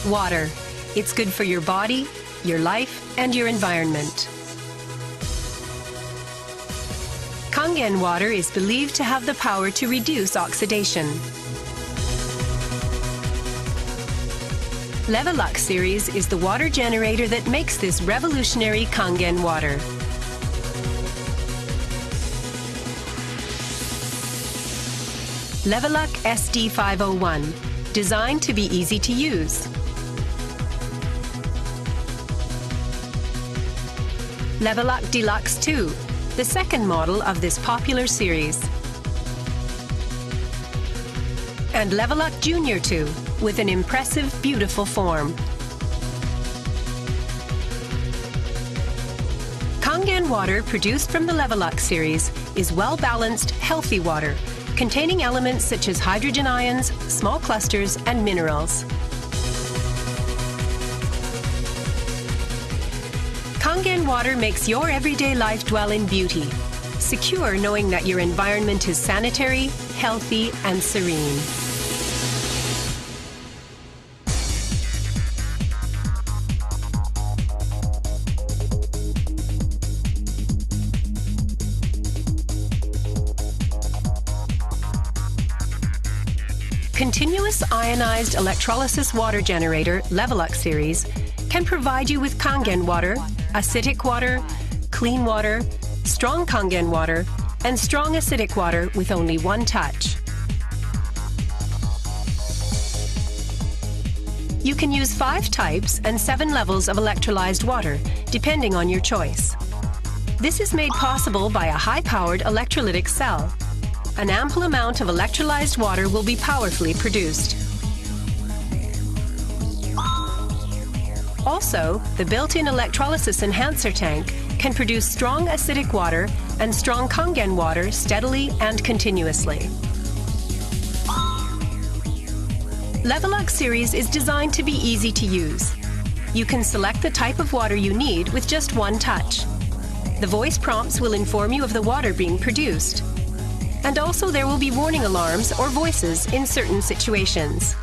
Water. It's good for your body, your life, and your environment. Kangen water is believed to have the power to reduce oxidation. Levelux series is the water generator that makes this revolutionary Kangen water. Levelux SD501, designed to be easy to use. Levelux Deluxe 2, the second model of this popular series. And Levelux Junior 2, with an impressive, beautiful form. Kangen water produced from the Levelux series is well-balanced, healthy water, containing elements such as hydrogen ions, small clusters, and minerals. Kangen water makes your everyday life dwell in beauty, secure knowing that your environment is sanitary, healthy, and serene. Continuous ionized electrolysis water generator Levelux series can provide you with Kangen water, acidic water, clean water, strong Kangen water, and strong acidic water with only one touch. You can use 5 types and 7 levels of electrolyzed water, depending on your choice. This is made possible by a high-powered electrolytic cell. An ample amount of electrolyzed water will be powerfully produced. Also, the built-in electrolysis enhancer tank can produce strong acidic water and strong Kangen water steadily and continuously. Levelux series is designed to be easy to use. You can select the type of water you need with just one touch. The voice prompts will inform you of the water being produced. And also there will be warning alarms or voices in certain situations.